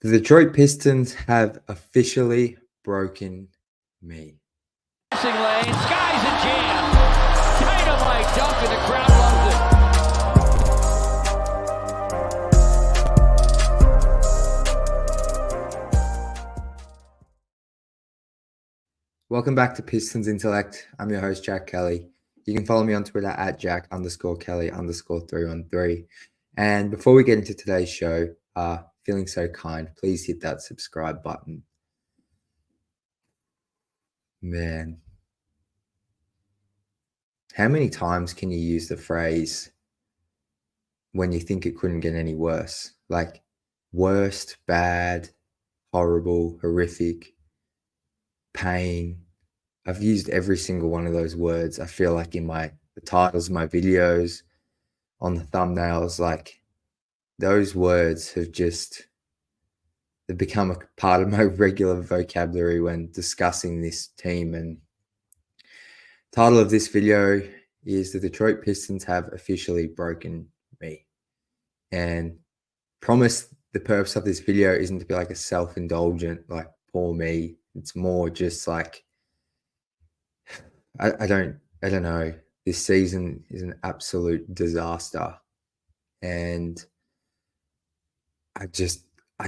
The Detroit Pistons have officially broken me. Passing lane, sky's a jam. Dynamite dunk and the crowd loves it. Welcome back to Pistons Intellect. I'm your host, Jack Kelly. You can follow me on Twitter at Jack_Kelly_313. And before we get into today's show, feeling so kind, please hit that subscribe button. Man, how many times can you use the phrase when you think it couldn't get any worse? Like worst, bad, horrible, horrific, pain. I've used every single one of those words. I feel like in the titles of my videos, on the thumbnails, like those words they've become a part of my regular vocabulary when discussing this team. And title of this video is The Detroit Pistons Have Officially Broken Me. And promise the purpose of this video isn't to be like a self-indulgent, like poor me. It's more just like, I don't know. This season is an absolute disaster. And I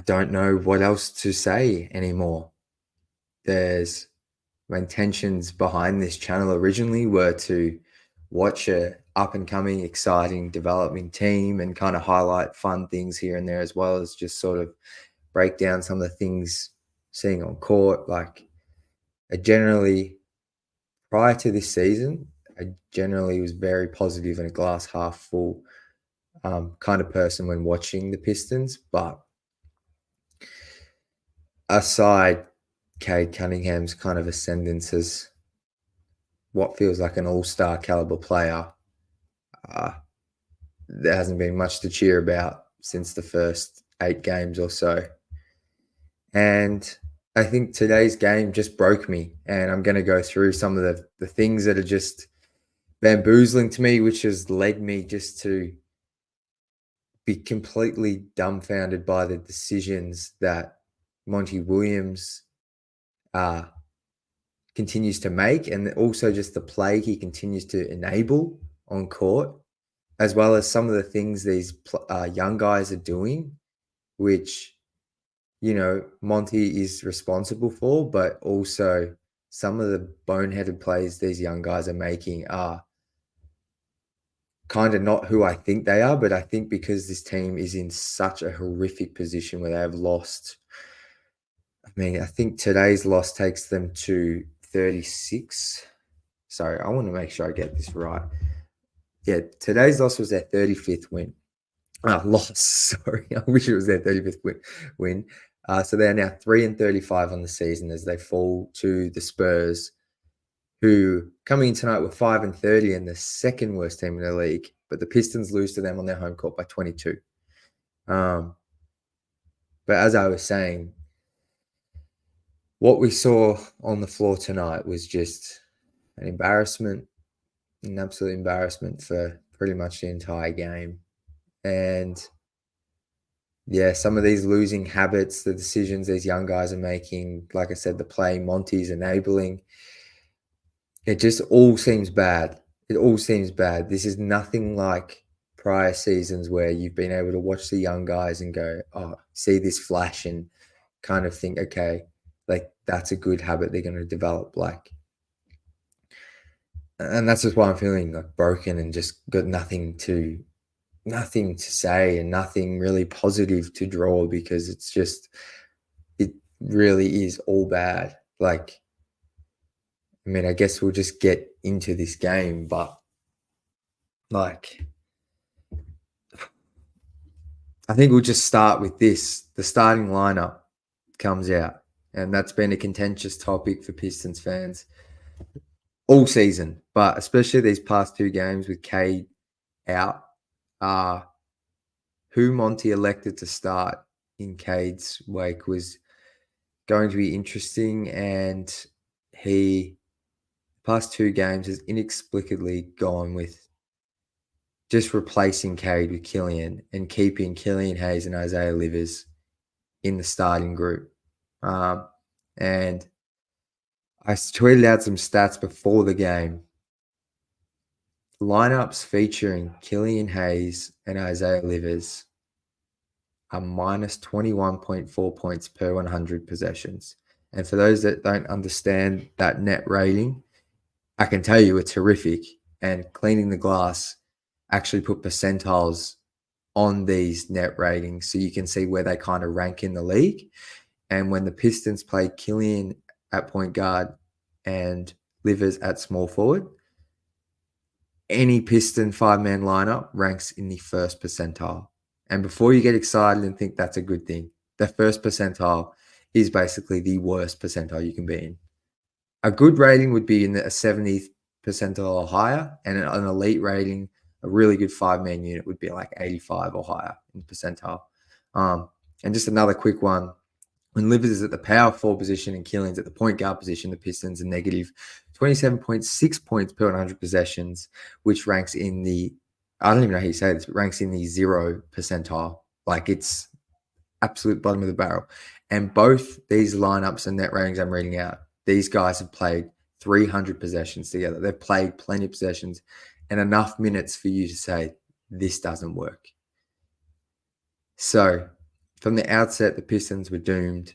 don't know what else to say anymore. My intentions behind this channel originally were to watch a up and coming, exciting, developing team and kind of highlight fun things here and there, as well as just sort of break down some of the things seeing on court. Like prior to this season, I generally was very positive and a glass half full kind of person when watching the Pistons. But aside Cade Cunningham's kind of ascendance as what feels like an all-star caliber player, there hasn't been much to cheer about since the first 8 games or so. And I think today's game just broke me, and I'm going to go through some of the things that are just bamboozling to me, which has led me just to be completely dumbfounded by the decisions that Monty Williams continues to make, and also just the play he continues to enable on court, as well as some of the things these young guys are doing, which, you know, Monty is responsible for, but also some of the boneheaded plays these young guys are making are kind of not who I think they are. But I think because this team is in such a horrific position where they have lost, I mean, I think today's loss takes them to 36. Sorry, I want to make sure I get this right. Yeah, today's loss was their 35th win. Loss, sorry. I wish it was their 35th win. So they're now 3-35 on the season as they fall to the Spurs, who coming in tonight were 5-30 and the second worst team in the league. But the Pistons lose to them on their home court by 22. But as I was saying, what we saw on the floor tonight was just an embarrassment, an absolute embarrassment for pretty much the entire game. And yeah, some of these losing habits, the decisions these young guys are making, like I said, the play Monty's enabling, it just all seems bad. It all seems bad. This is nothing like prior seasons where you've been able to watch the young guys and go, oh, see this flash and kind of think, okay, like that's a good habit they're going to develop. Like, and that's just why I'm feeling like broken and just got nothing to say and nothing really positive to draw, because it really is all bad. Like, I mean, I guess we'll just get into this game, but like, I think we'll just start with this. The starting lineup comes out, and that's been a contentious topic for Pistons fans all season, but especially these past 2 games with Cade out. Who Monty elected to start in Cade's wake was going to be interesting, and he, past 2 games, has inexplicably gone with just replacing Cade with Killian and keeping Killian Hayes and Isaiah Livers in the starting group. And I tweeted out some stats before the game. Lineups featuring Killian Hayes and Isaiah Livers are minus 21.4 points per 100 possessions. And for those that don't understand that net rating, I can tell you it's horrific. And Cleaning the Glass actually put percentiles on these net ratings so you can see where they kind of rank in the league. And when the Pistons played Killian at point guard and Livers at small forward, any Piston 5-man lineup ranks in the first percentile. And before you get excited and think that's a good thing, the first percentile is basically the worst percentile you can be in. A good rating would be in the 70th percentile or higher, and an elite rating, a really good 5-man unit would be like 85 or higher in percentile. And just another quick one. When Livers is at the power forward position and Killian's at the point guard position, the Pistons are negative 27.6 points per 100 possessions, which ranks in the, I don't even know how you say this, but ranks in the 0 percentile. Like it's absolute bottom of the barrel. And both these lineups and net ratings I'm reading out, these guys have played 300 possessions together. They've played plenty of possessions and enough minutes for you to say, this doesn't work. So from the outset, the Pistons were doomed.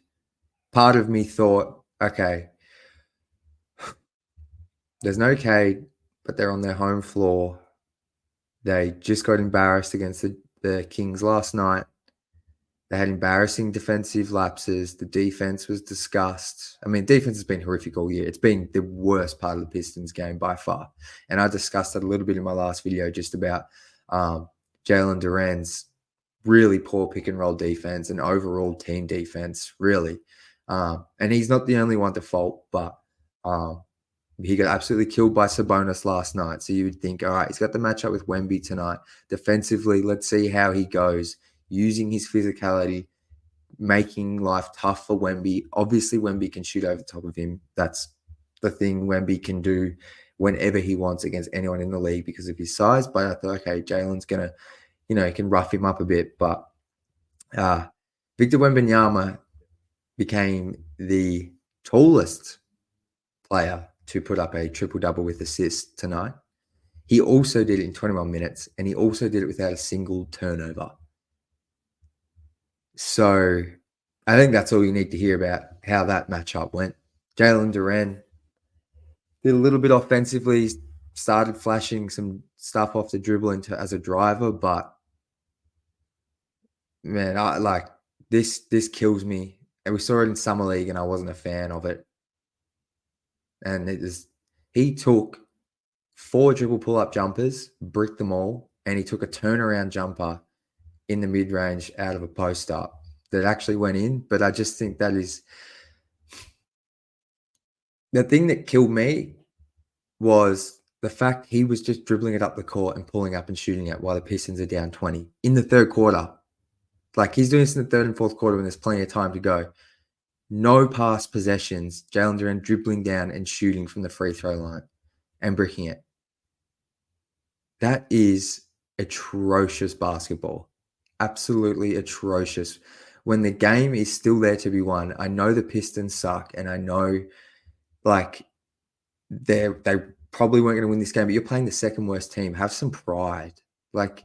Part of me thought, okay, there's no Cade, but they're on their home floor. They just got embarrassed against the Kings last night. They had embarrassing defensive lapses. The defense was discussed. I mean, defense has been horrific all year. It's been the worst part of the Pistons game by far. And I discussed that a little bit in my last video just about Jalen Duren's really poor pick and roll defense and overall team defense, really. And he's not the only one to fault, but he got absolutely killed by Sabonis last night. So you would think, all right, he's got the matchup with Wemby tonight. Defensively, let's see how he goes. Using his physicality, making life tough for Wemby. Obviously, Wemby can shoot over the top of him. That's the thing Wemby can do whenever he wants against anyone in the league because of his size. But I thought, okay, Jalen's going to, he can rough him up a bit. But Victor Wembanyama became the tallest player to put up a triple-double with assists tonight. He also did it in 21 minutes, and he also did it without a single turnover. So I think that's all you need to hear about how that matchup went. Jalen Duren did a little bit offensively, started flashing some stuff off the dribble as a driver, but man, I like this kills me. And we saw it in Summer League, and I wasn't a fan of it. And he took 4 dribble pull-up jumpers, bricked them all, and he took a turnaround jumper in the mid-range out of a post-up that actually went in. But I just think that is the thing that killed me was the fact he was just dribbling it up the court and pulling up and shooting it while the Pistons are down 20 in the third quarter. Like he's doing this in the third and fourth quarter when there's plenty of time to go. No pass possessions. Jalen Duren dribbling down and shooting from the free throw line and bricking it. That is atrocious basketball. Absolutely atrocious. When the game is still there to be won, I know the Pistons suck, and I know like they probably weren't going to win this game, but you're playing the second worst team. Have some pride. Like,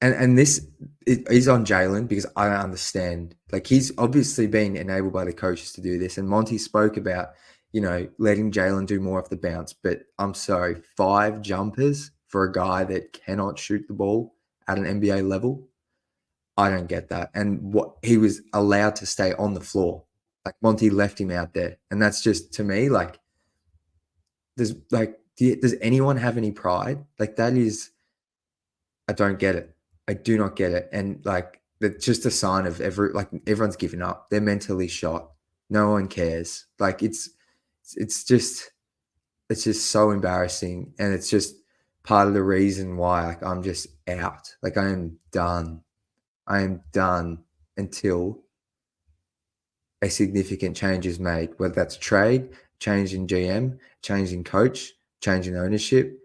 and this is on Jalen because I don't understand. Like, he's obviously been enabled by the coaches to do this. And Monty spoke about, letting Jalen do more off the bounce. But I'm sorry, 5 jumpers for a guy that cannot shoot the ball at an NBA level. I don't get that. And what he was allowed to stay on the floor. Like, Monty left him out there. And that's just, to me, like, does anyone have any pride? Like, that is, I don't get it. I do not get it. And like, it's just a sign of everyone's given up. They're mentally shot. No one cares. Like, it's just so embarrassing. And it's just part of the reason why, like, I'm just out. Like, I am done. I am done until a significant change is made, whether that's trade, change in GM, change in coach, change in ownership,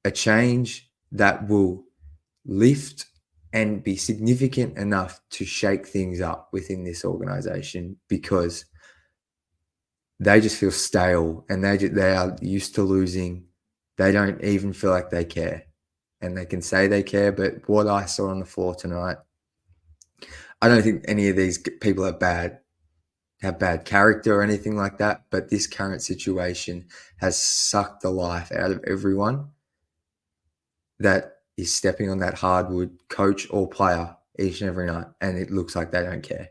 a change that will lift and be significant enough to shake things up within this organization, because they just feel stale and they are used to losing. They don't even feel like they care. And they can say they care, but what I saw on the floor tonight, I don't think any of these people have bad character or anything like that, but this current situation has sucked the life out of everyone that is stepping on that hardwood, coach or player, each and every night, and it looks like they don't care.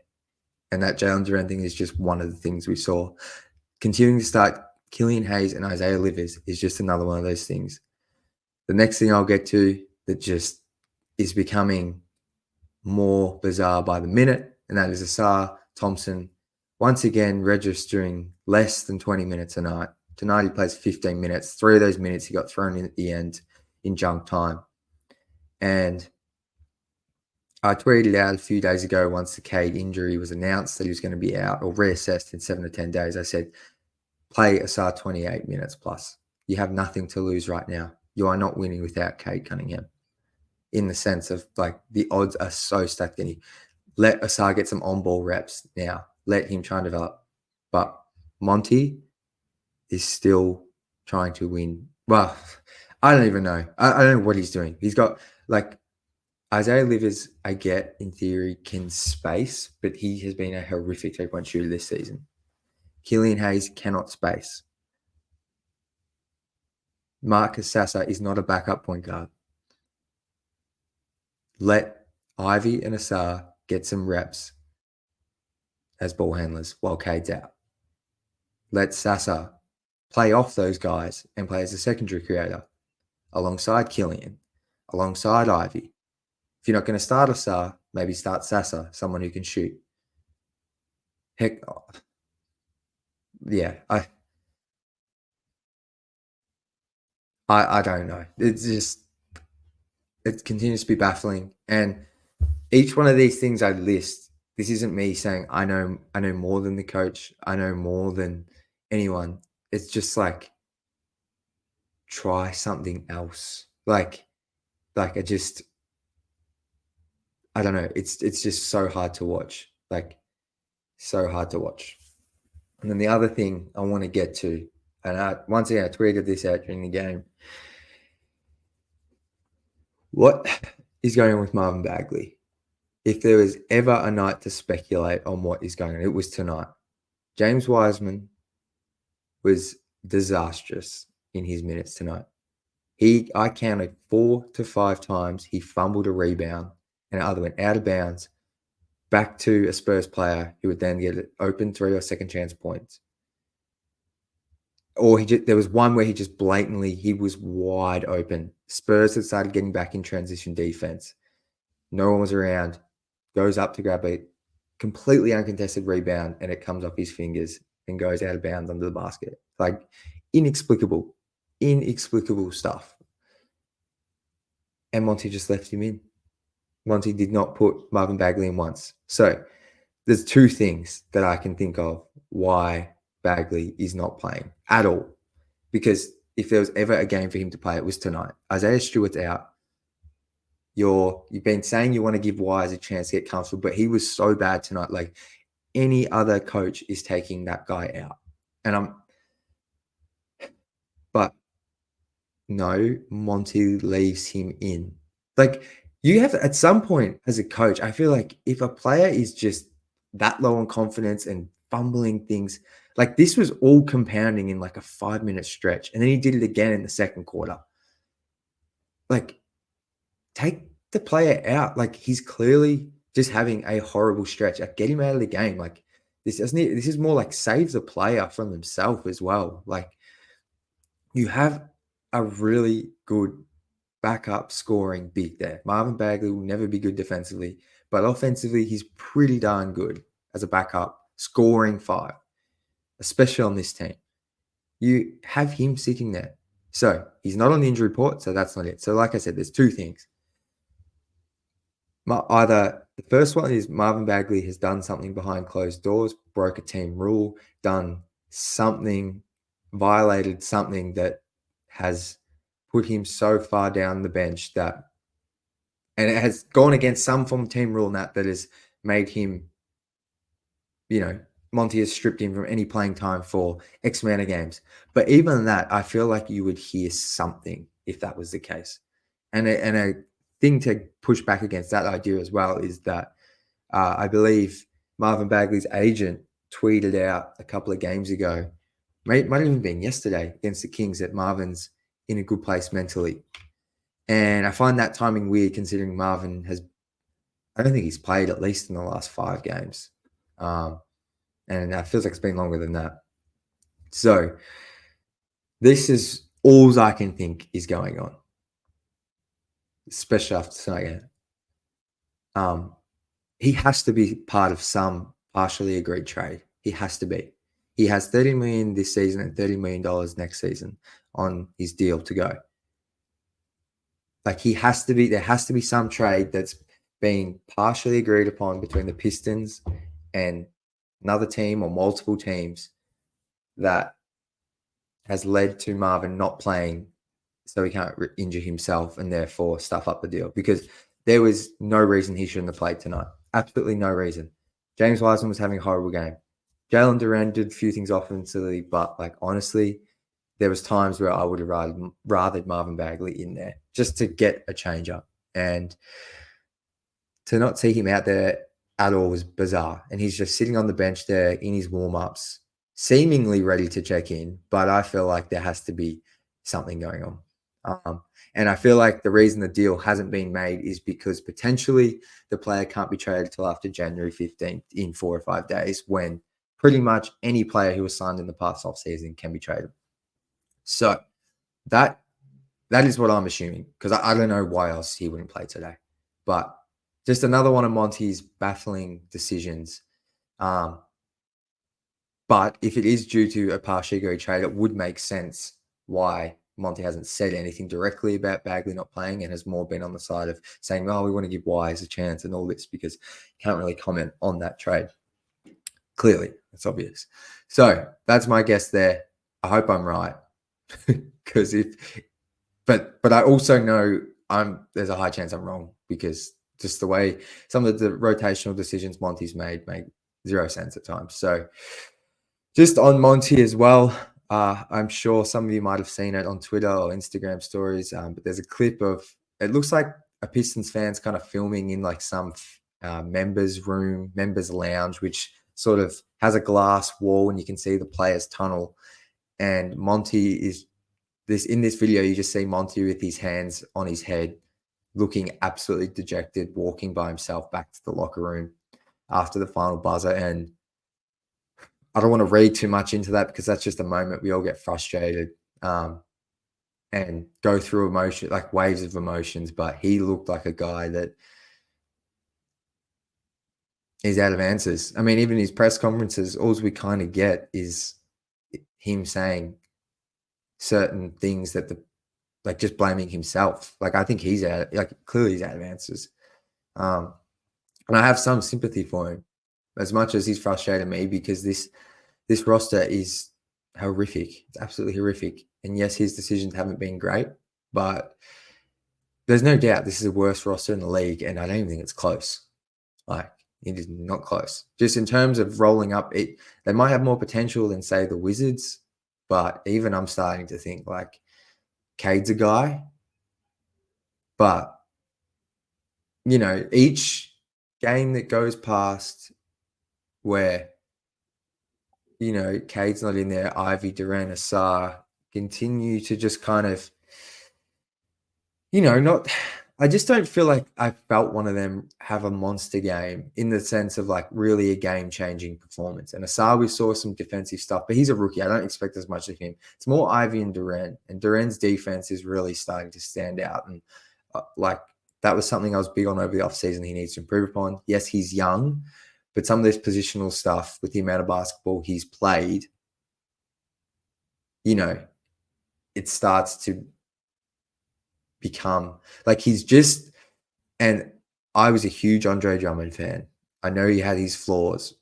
And that Jalen Duren thing is just one of the things we saw. Continuing to start Killian Hayes and Isaiah Livers is just another one of those things. The next thing I'll get to that just is becoming more bizarre by the minute, and that is Asar Thompson once again registering less than 20 minutes a night. Tonight he plays 15 minutes. 3 of those minutes he got thrown in at the end in junk time. And I tweeted out a few days ago, once the Cade injury was announced that he was going to be out or reassessed in 7 to 10 days, I said, play Asar 28 minutes plus. You have nothing to lose right now. You are not winning without Cade Cunningham, in the sense of like the odds are so stacked in you. Let Asar get some on-ball reps now. Let him try and develop. But Monty is still trying to win. Well, I don't even know. I don't know what he's doing. He's got like Isaiah Livers, I get in theory, can space, but he has been a horrific three-point shooter this season. Killian Hayes cannot space. Marcus Sasser is not a backup point guard. Let Ivy and Asar get some reps as ball handlers while Cade's out. Let Sasser play off those guys and play as a secondary creator alongside Killian, alongside Ivy. If you're not going to start Asar, maybe start Sasser, someone who can shoot. Heck, yeah, I don't know. It's just, it continues to be baffling. And each one of these things I list, this isn't me saying I know more than the coach. I know more than anyone. It's just like, try something else. Like I don't know. It's just so hard to watch. Like, so hard to watch. And then the other thing I want to get to, and once again, I tweeted this out during the game. What is going on with Marvin Bagley? If there was ever a night to speculate on what is going on, it was tonight. James Wiseman was disastrous in his minutes tonight. I counted 4 to 5 times he fumbled a rebound and it either went out of bounds back to a Spurs player who would then get an open 3 or second chance points. Or there was one where he just blatantly, he was wide open. Spurs had started getting back in transition defense. No one was around. Goes up to grab a completely uncontested rebound and it comes off his fingers and goes out of bounds under the basket. Like, inexplicable stuff. And Monty just left him in. Monty did not put Marvin Bagley in once. So there's 2 things that I can think of why Bagley is not playing at all. Because if there was ever a game for him to play, it was tonight. Isaiah Stewart's out. You've been saying you want to give Wise a chance to get comfortable, but he was so bad tonight. Like, any other coach is taking that guy out. But no, Monty leaves him in. Like, you have, at some point as a coach, I feel like if a player is just that low on confidence and fumbling things, like this was all compounding in like a 5-minute stretch. And then he did it again in the second quarter. Like, take the player out. Like, he's clearly just having a horrible stretch. Like, get him out of the game. Like, this is more like save the player from himself as well. Like, you have a really good backup scoring big there. Marvin Bagley will never be good defensively, but offensively, he's pretty darn good as a backup scoring 5, especially on this team. You have him sitting there. So he's not on the injury report, so that's not it. So like I said, there's 2 things. Either the first one is Marvin Bagley has done something behind closed doors, broke a team rule, done something, violated something that has put him so far down the bench that And it has gone against some form of team rule that has made him, Monty has stripped him from any playing time for X amount of games. But even that, I feel like you would hear something if that was the case. And a thing to push back against that idea as well is that I believe Marvin Bagley's agent tweeted out a couple of games ago, might have even been yesterday against the Kings, that Marvin's in a good place mentally. And I find that timing weird considering Marvin I don't think he's played at least in the last 5 games. And it feels like it's been longer than that. So this is all I can think is going on, especially after tonight. He has to be part of some partially agreed trade. He has to be. He has $30 million this season and $30 million next season on his deal to go. Like there has to be some trade that's being partially agreed upon between the Pistons and another team or multiple teams that has led to Marvin not playing so he can't injure himself and therefore stuff up the deal, because there was no reason he shouldn't have played tonight. Absolutely no reason. James Wiseman was having a horrible game. Jalen Duran did a few things offensively, but honestly, there was times where I would have rathered Marvin Bagley in there just to get a change up. And to not see him out there at all was bizarre. And he's just sitting on the bench there in his warm-ups, seemingly ready to check in, but I feel like there has to be something going on. And I feel like the reason the deal hasn't been made is because potentially the player can't be traded till after January 15th in 4 or 5 days, when pretty much any player who was signed in the past offseason can be traded. So that is what I'm assuming, because I don't know why else he wouldn't play today. But just another one of Monty's baffling decisions. But if it is due to a partially agreed trade, it would make sense why Monty hasn't said anything directly about Bagley not playing and has more been on the side of saying, we want to give Wise a chance and all this, because he can't really comment on that trade. Clearly, it's obvious. So that's my guess there. I hope I'm right. Because but I also know there's a high chance I'm wrong, because just the way some of the rotational decisions Monty's made make zero sense at times. So just on Monty as well, I'm sure some of you might have seen it on Twitter or Instagram stories, but there's a clip of, it looks like a Pistons fan's kind of filming in some members lounge, which sort of has a glass wall and you can see the players' tunnel. And Monty in this video, you just see Monty with his hands on his head, looking absolutely dejected, walking by himself back to the locker room after the final buzzer. And I don't want to read too much into that, because that's just a moment we all get frustrated and go through emotion, waves of emotions. But he looked like a guy that is out of answers. I mean, even his press conferences, all we kind of get is him saying certain things that just blaming himself. I think he's clearly he's out of answers. And I have some sympathy for him, as much as he's frustrated me, because this roster is horrific. It's absolutely horrific. And yes, his decisions haven't been great, but there's no doubt this is the worst roster in the league, and I don't even think it's close. It is not close. Just in terms of rolling up, they might have more potential than, say, the Wizards, but even I'm starting to think Cade's a guy. But, each game that goes past where, Cade's not in there, Ivy, Duran, Asar continue to just kind of, I just don't feel like I felt one of them have a monster game in the sense of really a game-changing performance. And Asar, we saw some defensive stuff, but he's a rookie. I don't expect as much of him. It's more Ivy and Duran, and Duran's defense is really starting to stand out. And that was something I was big on over the offseason he needs to improve upon. Yes, he's young, but some of this positional stuff with the amount of basketball he's played, it starts to become he's just, and I was a huge Andre Drummond fan. I know he had his flaws.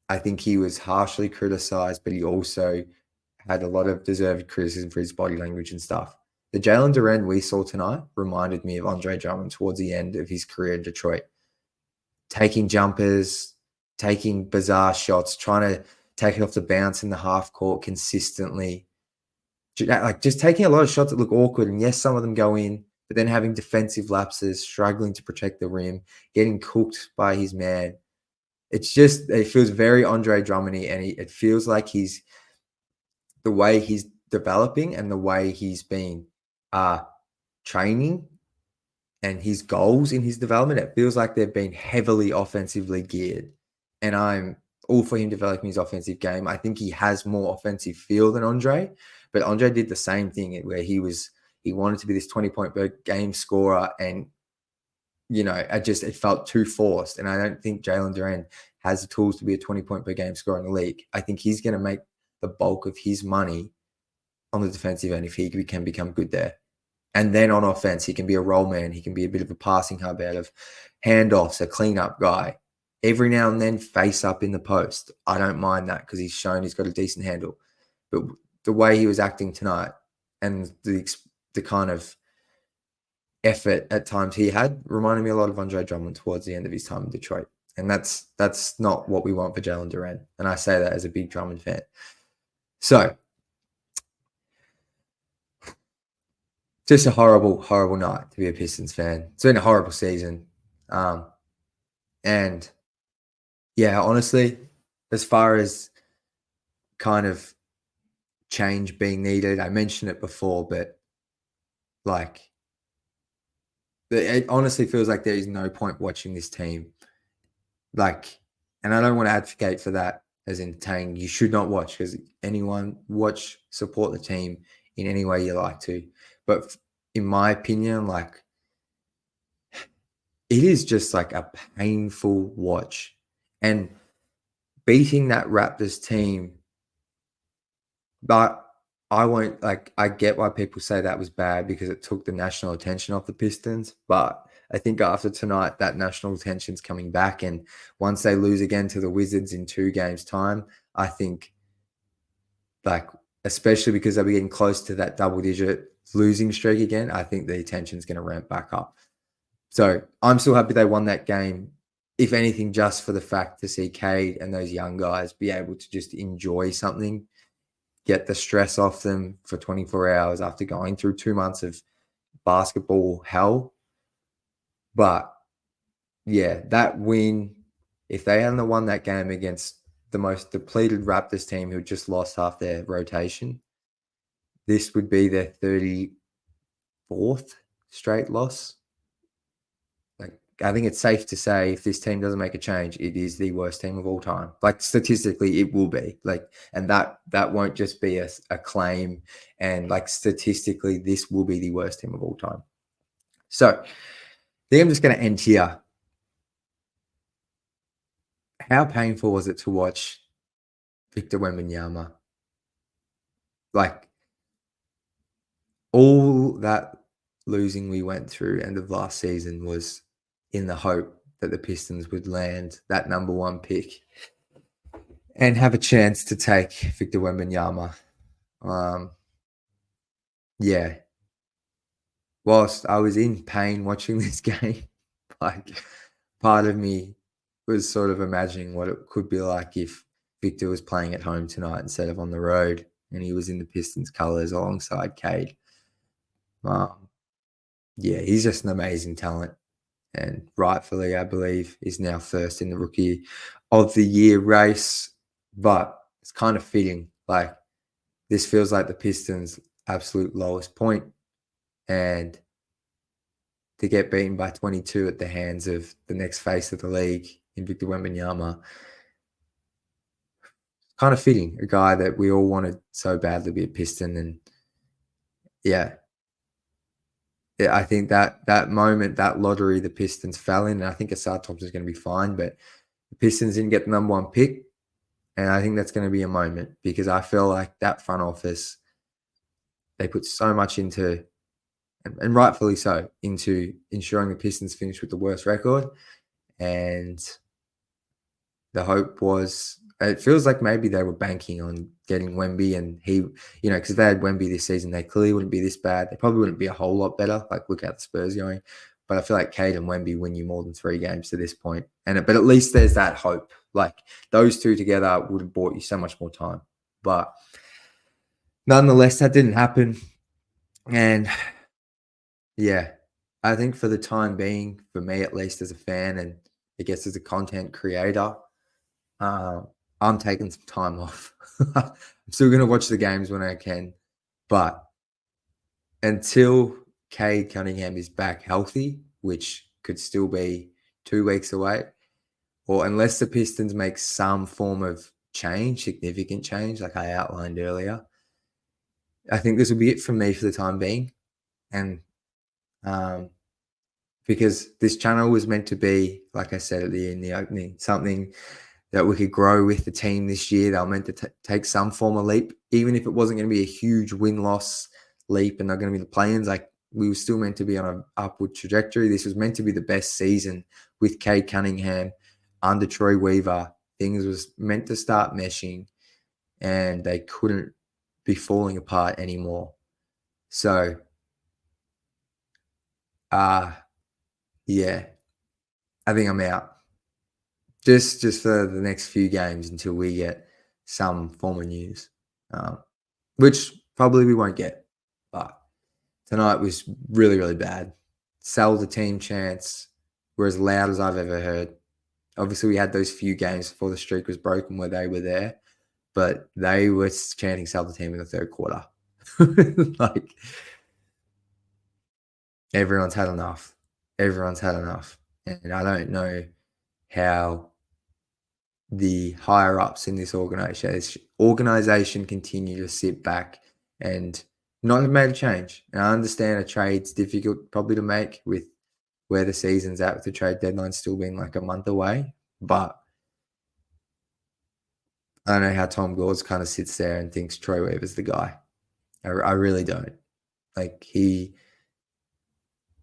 I think he was harshly criticized, but he also had a lot of deserved criticism for his body language and stuff. The Jalen Duren we saw tonight reminded me of Andre Drummond towards the end of his career in Detroit. Taking jumpers, taking bizarre shots, trying to take it off the bounce in the half court consistently. Like just taking a lot of shots that look awkward. And yes, some of them go in, but then having defensive lapses, struggling to protect the rim, getting cooked by his man. It feels very Andre Drummond-y, and it feels like the way he's developing and the way he's been training and his goals in his development, it feels like they've been heavily offensively geared. And I'm all for him developing his offensive game. I think he has more offensive feel than Andre, but Andre did the same thing where he wanted to be this 20-point per game scorer, and it felt too forced. And I don't think Jalen Duren has the tools to be a 20-point per game scorer in the league. I think he's going to make the bulk of his money on the defensive end if he can become good there. And then on offense, he can be a role man. He can be a bit of a passing hub out of handoffs, a cleanup guy. Every now and then face up in the post. I don't mind that because he's shown he's got a decent handle. But the way he was acting tonight and the kind of effort at times he had reminded me a lot of Andre Drummond towards the end of his time in Detroit. And that's not what we want for Jalen Duren. And I say that as a big Drummond fan. So, just a horrible, horrible night to be a Pistons fan. It's been a horrible season. And yeah, honestly, as far as kind of change being needed, I mentioned it before, but like, it honestly feels like there is no point watching this team. Like, and I don't want to advocate for that as in saying you should not watch, because anyone support the team in any way you like to. But in my opinion, like, it is just like a painful watch. And beating that Raptors team, but I get why people say that was bad because it took the national attention off the Pistons. But I think after tonight, that national attention's coming back. And once they lose again to the Wizards in 2 games' time, I think, like, especially because they'll be getting close to that double-digit losing streak again, I think the attention's going to ramp back up. So I'm still happy they won that game, if anything, just for the fact to see Cade and those young guys be able to just enjoy something, get the stress off them for 24 hours after going through 2 months of basketball hell. But yeah, that win, if they hadn't won that game against the most depleted Raptors team who just lost half their rotation, this would be their 34th straight loss. Like, I think it's safe to say if this team doesn't make a change, it is the worst team of all time. Like, statistically, it will be. Like, and that won't just be a claim. And like, statistically, this will be the worst team of all time. So, I think I'm just going to end here. How painful was it to watch Victor Wembanyama? Like, all that losing we went through end of last season was in the hope that the Pistons would land that number 1 pick and have a chance to take Victor Wembanyama. Yeah. Whilst I was in pain watching this game, like, part of me was sort of imagining what it could be like if Victor was playing at home tonight instead of on the road and he was in the Pistons colours alongside Cade. Yeah, he's just an amazing talent, and rightfully, I believe, is now first in the Rookie of the Year race. But it's kind of fitting. Like, this feels like the Pistons' absolute lowest point, and to get beaten by 22 at the hands of the next face of the league in Victor Wembanyama, kind of fitting. A guy that we all wanted so badly to be a Piston, and yeah, I think that moment, that lottery, the Pistons fell in, and I think Asad Thompson is going to be fine, but the Pistons didn't get the number 1 pick, and I think that's going to be a moment because I feel like that front office, they put so much into, and rightfully so, into ensuring the Pistons finish with the worst record, and the hope was it feels like maybe they were banking on getting Wemby, and he, because if they had Wemby this season, they clearly wouldn't be this bad. They probably wouldn't be a whole lot better. Like, look at the Spurs going. But I feel like Cade and Wemby win you more than 3 games to this point. But at least there's that hope. Like, those two together would have bought you so much more time. But nonetheless, that didn't happen. And yeah, I think for the time being, for me at least as a fan, and I guess as a content creator, I'm taking some time off. I'm still going to watch the games when I can. But until Cade Cunningham is back healthy, which could still be 2 weeks away, or unless the Pistons make some form of change, significant change, like I outlined earlier, I think this will be it from me for the time being. And because this channel was meant to be, like I said in the opening, something that we could grow with the team this year. They were meant to take some form of leap, even if it wasn't going to be a huge win-loss leap and they're going to be the play-ins. Like, we were still meant to be on an upward trajectory. This was meant to be the best season with Cade Cunningham under Troy Weaver. Things was meant to start meshing, and they couldn't be falling apart anymore. So, yeah, I think I'm out. Just for the next few games until we get some form of news, which probably we won't get. But tonight was really, really bad. Sell the team chants were as loud as I've ever heard. Obviously, we had those few games before the streak was broken where they were there, but they were chanting sell the team in the 3rd quarter. Like, everyone's had enough. Everyone's had enough. And I don't know how the higher ups in this organization continue to sit back and not have made a change. And I understand a trade's difficult probably to make with where the season's at, with the trade deadline still being like a month away. But I don't know how Tom Gores kind of sits there and thinks Troy Weaver's the guy. I really don't. Like, he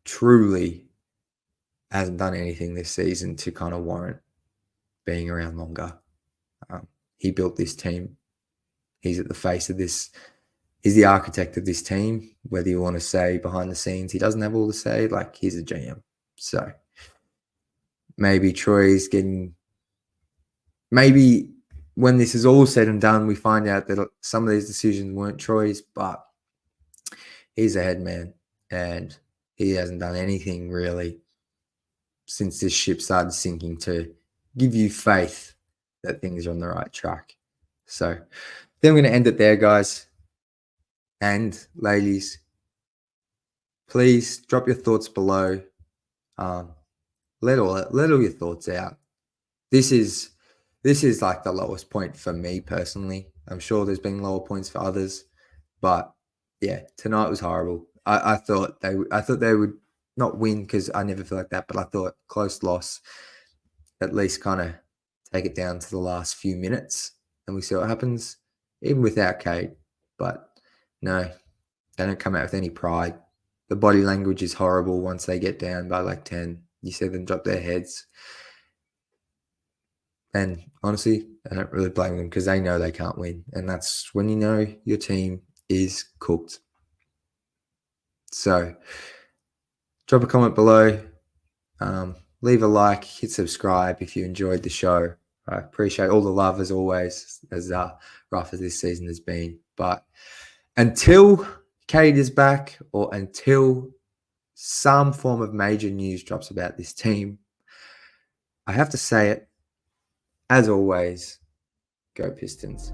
truly hasn't done anything this season to kind of warrant being around longer. He built this team. He's at the face of this. He's the architect of this team. Whether you want to say behind the scenes, he doesn't have all the say. Like, he's a GM. So maybe Troy's getting. Maybe when this is all said and done, we find out that some of these decisions weren't Troy's, but he's a head man, and he hasn't done anything really since this ship started sinking to give you faith that things are on the right track. So then I'm going to end it there, guys. And ladies, please drop your thoughts below. Let all your thoughts out. This is like the lowest point for me personally. I'm sure there's been lower points for others, but yeah, tonight was horrible. I thought they would not win, because I never feel like that, but I thought close loss, at least kind of take it down to the last few minutes and we see what happens, even without Cade. But no, they don't come out with any pride. The body language is horrible once they get down by like 10. You see them drop their heads. And honestly, I don't really blame them, because they know they can't win. And that's when you know your team is cooked. So drop a comment below. Leave a like, hit subscribe if you enjoyed the show. I appreciate all the love as always, as rough as this season has been. But until Cade is back, or until some form of major news drops about this team, I have to say it, as always, go Pistons.